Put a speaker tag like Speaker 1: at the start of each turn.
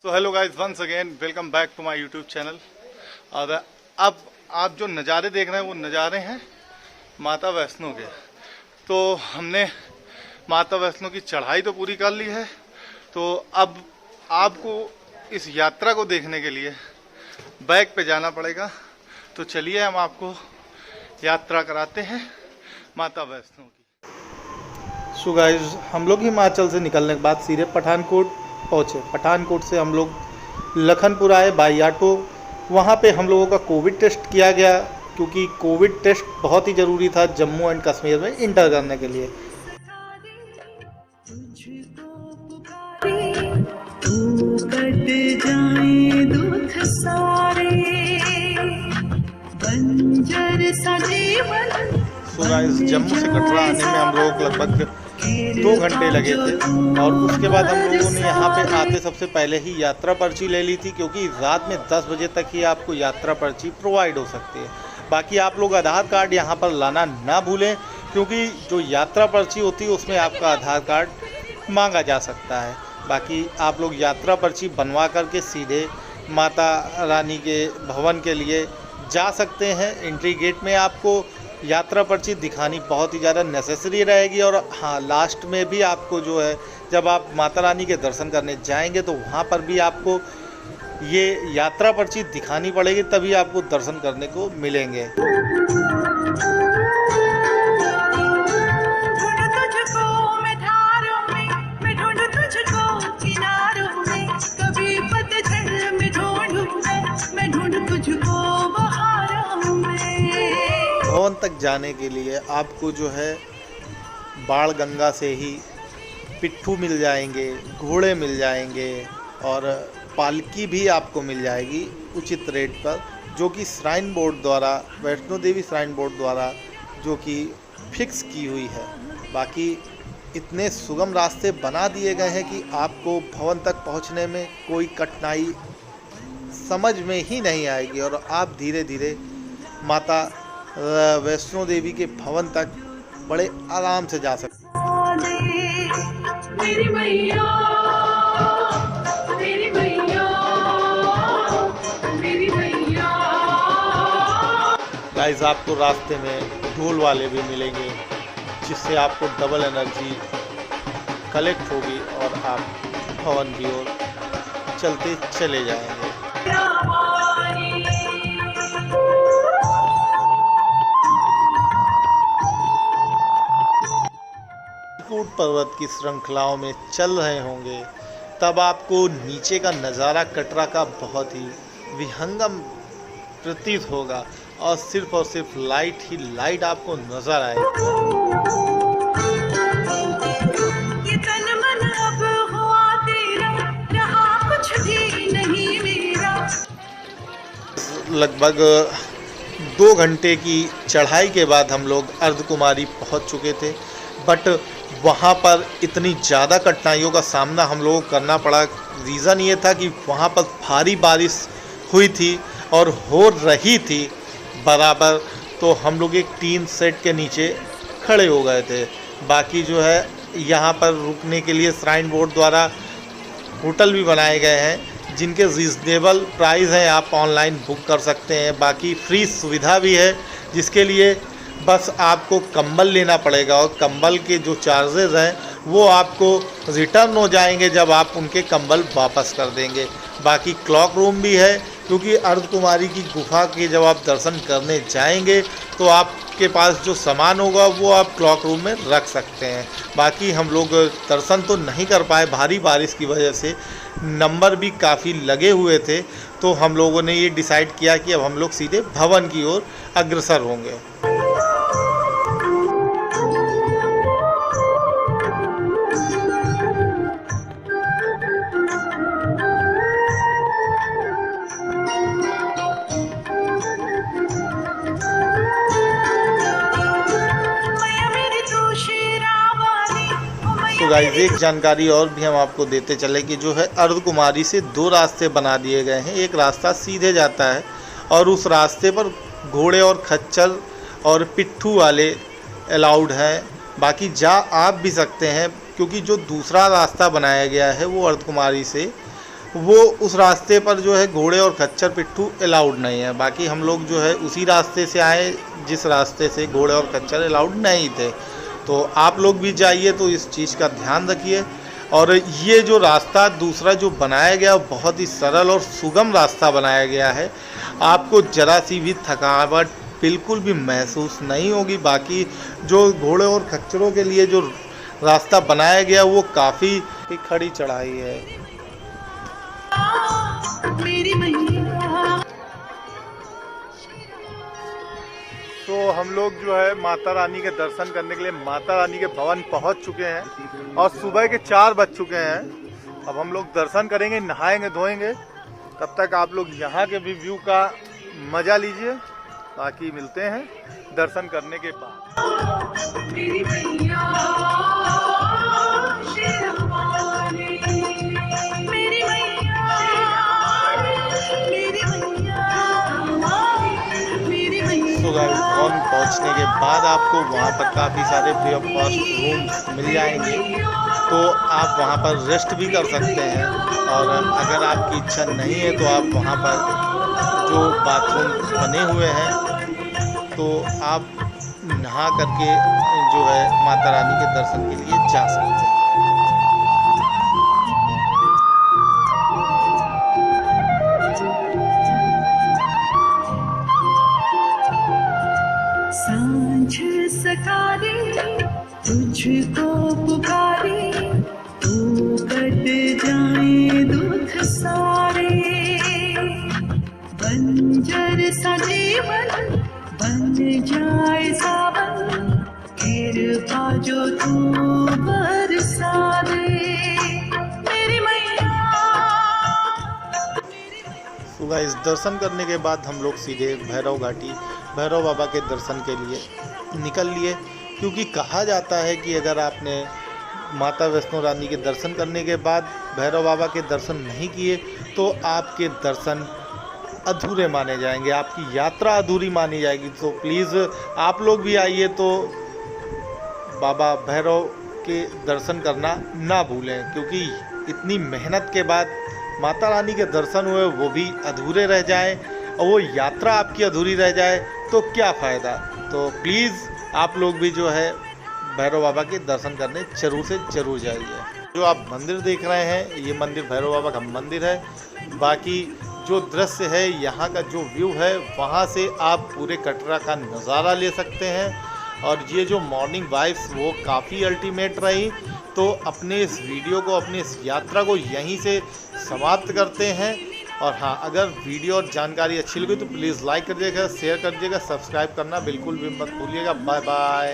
Speaker 1: तो hello guys, once again welcome back to my YouTube channel. और अब आप जो नज़ारे देख रहे हैं वो नज़ारे हैं माता वैष्णो के। तो हमने माता वैष्णो की चढ़ाई तो पूरी कर ली है, तो अब आपको इस यात्रा को देखने के लिए बैक पे जाना पड़ेगा। तो चलिए हम आपको यात्रा कराते हैं माता वैष्णो की। सो गाइस, हम लोग हिमाचल से निकलने के बाद सीधे पठानकोट पहुँचे। पठानकोट से हम लोग लखनपुर आए बाई ऑटो। वहाँ पे हम लोगों का कोविड टेस्ट किया गया, क्योंकि कोविड टेस्ट बहुत ही ज़रूरी था जम्मू एंड कश्मीर में इंटर करने के लिए। सो गाइस, जम्मू से कटरा आने में हम लोगों को लगभग 2 घंटे लगे थे। और उसके बाद हम लोगों ने यहाँ पे आते सबसे पहले ही यात्रा पर्ची ले ली थी, क्योंकि रात में 10 बजे तक ही आपको यात्रा पर्ची प्रोवाइड हो सकती है। बाकी आप लोग आधार कार्ड यहाँ पर लाना ना भूलें, क्योंकि जो यात्रा पर्ची होती है उसमें आपका आधार कार्ड मांगा जा सकता है। बाकी आप लोग यात्रा पर्ची बनवा करके सीधे माता रानी के भवन के लिए जा सकते हैं। एंट्री गेट में आपको यात्रा पर्ची दिखानी बहुत ही ज़्यादा नेसेसरी रहेगी। और हाँ, लास्ट में भी आपको जो है, जब आप माता रानी के दर्शन करने जाएंगे तो वहाँ पर भी आपको ये यात्रा पर्ची दिखानी पड़ेगी, तभी आपको दर्शन करने को मिलेंगे। भवन तक जाने के लिए आपको जो है बाण गंगा से ही पिट्ठू मिल जाएंगे, घोड़े मिल जाएंगे और पालकी भी आपको मिल जाएगी उचित रेट पर, जो कि श्राइन बोर्ड द्वारा, वैष्णो देवी श्राइन बोर्ड द्वारा जो कि फिक्स की हुई है। बाकी इतने सुगम रास्ते बना दिए गए हैं कि आपको भवन तक पहुंचने में कोई कठिनाई समझ में ही नहीं आएगी और आप धीरे धीरे माता वैष्णो देवी के भवन तक बड़े आराम से जा सकते हैं। गाइस, आपको रास्ते में ढोल वाले भी मिलेंगे, जिससे आपको डबल एनर्जी कलेक्ट होगी और आप भवन की ओर चलते चले जाएंगे। चित्रकूट पर्वत की श्रृंखलाओं में चल रहे होंगे, तब आपको नीचे का नज़ारा कटरा का बहुत ही विहंगम प्रतीत होगा और सिर्फ लाइट ही लाइट आपको नजर आएगी। लगभग 2 घंटे की चढ़ाई के बाद हम लोग अर्धकुमारी पहुंच चुके थे, बट वहाँ पर इतनी ज़्यादा कठिनाइयों का सामना हम लोगों को करना पड़ा। रीज़न ये था कि वहाँ पर भारी बारिश हुई थी और हो रही थी बराबर, तो हम लोग एक टीन सेट के नीचे खड़े हो गए थे। बाकी जो है, यहाँ पर रुकने के लिए श्राइन बोर्ड द्वारा होटल भी बनाए गए हैं, जिनके रीज़नेबल प्राइस हैं, आप ऑनलाइन बुक कर सकते हैं। बाकी फ्री सुविधा भी है, जिसके लिए बस आपको कंबल लेना पड़ेगा और कंबल के जो चार्जेस हैं वो आपको रिटर्न हो जाएंगे जब आप उनके कंबल वापस कर देंगे। बाकी क्लॉक रूम भी है, क्योंकि अर्धकुमारी की गुफा के जब आप दर्शन करने जाएंगे तो आपके पास जो सामान होगा वो आप क्लॉक रूम में रख सकते हैं। बाकी हम लोग दर्शन तो नहीं कर पाए, भारी बारिश की वजह से नंबर भी काफ़ी लगे हुए थे, तो हम लोगों ने ये डिसाइड किया कि अब हम लोग सीधे भवन की ओर अग्रसर होंगे। तो गाइस, एक जानकारी और भी हम आपको देते चले कि जो है अर्धकुमारी से 2 रास्ते बना दिए गए हैं। एक रास्ता सीधे जाता है और उस रास्ते पर घोड़े और खच्चर और पिट्ठू वाले अलाउड हैं। बाकी जा आप भी सकते हैं, क्योंकि जो दूसरा रास्ता बनाया गया है वो अर्धकुमारी से वो उस रास्ते पर जो है घोड़े और खच्चर पिट्ठू अलाउड नहीं है। बाकी हम लोग जो है उसी रास्ते से आए जिस रास्ते से घोड़े और खच्चर अलाउड नहीं थे। तो आप लोग भी जाइए तो इस चीज़ का ध्यान रखिए। और ये जो रास्ता दूसरा जो बनाया गया बहुत ही सरल और सुगम रास्ता बनाया गया है, आपको ज़रा सी भी थकावट बिल्कुल भी महसूस नहीं होगी। बाकी जो घोड़े और खच्चरों के लिए जो रास्ता बनाया गया वो काफ़ी खड़ी चढ़ाई है। तो हम लोग जो है माता रानी के दर्शन करने के लिए माता रानी के भवन पहुंच चुके हैं और सुबह के 4 बज चुके हैं। अब हम लोग दर्शन करेंगे, नहाएंगे धोएंगे। तब तक आप लोग यहाँ के भी व्यू का मज़ा लीजिए। बाकी मिलते हैं दर्शन करने के बाद। तो गाइस भवन पहुंचने के बाद आपको वहां पर काफ़ी सारे फ्री ऑफ कॉस्ट रूम्स मिल जाएंगे, तो आप वहां पर रेस्ट भी कर सकते हैं। और अगर आपकी इच्छा नहीं है तो आप वहां पर जो बाथरूम बने हुए हैं तो आप नहा करके जो है माता रानी के दर्शन के लिए जा सकते हैं।
Speaker 2: सकारे तुझको पुकारे, तू कट जाए दुख सारे। बंजर सा जीवन बन जाए सावन, कृपा जो तू बरसा दे मेरी मैया।
Speaker 1: सुबह इस दर्शन करने के बाद हम लोग सीधे भैरव घाटी भैरव बाबा के दर्शन के लिए निकल लिए, क्योंकि कहा जाता है कि अगर आपने माता वैष्णो रानी के दर्शन करने के बाद भैरव बाबा के दर्शन नहीं किए तो आपके दर्शन अधूरे माने जाएंगे, आपकी यात्रा अधूरी मानी जाएगी। तो प्लीज़ आप लोग भी आइए तो बाबा भैरव के दर्शन करना ना भूलें, क्योंकि इतनी मेहनत के बाद माता रानी के दर्शन हुए वो भी अधूरे रह जाएं और वो यात्रा आपकी अधूरी रह जाए तो क्या फ़ायदा। तो प्लीज़ आप लोग भी जो है भैरव बाबा के दर्शन करने ज़रूर से ज़रूर जाइए। जो आप मंदिर देख रहे हैं ये मंदिर भैरव बाबा का मंदिर है। बाकी जो दृश्य है यहाँ का जो व्यू है वहाँ से आप पूरे कटरा का नज़ारा ले सकते हैं। और ये जो मॉर्निंग वाइब्स वो काफ़ी अल्टीमेट रही। तो अपने इस वीडियो को अपनी इस यात्रा को यहीं से समाप्त करते हैं। और हाँ, अगर वीडियो और जानकारी अच्छी लगी तो प्लीज़ लाइक कर दीजिएगा, शेयर कर दीजिएगा, सब्सक्राइब करना बिल्कुल भी मत भूलिएगा। Bye bye.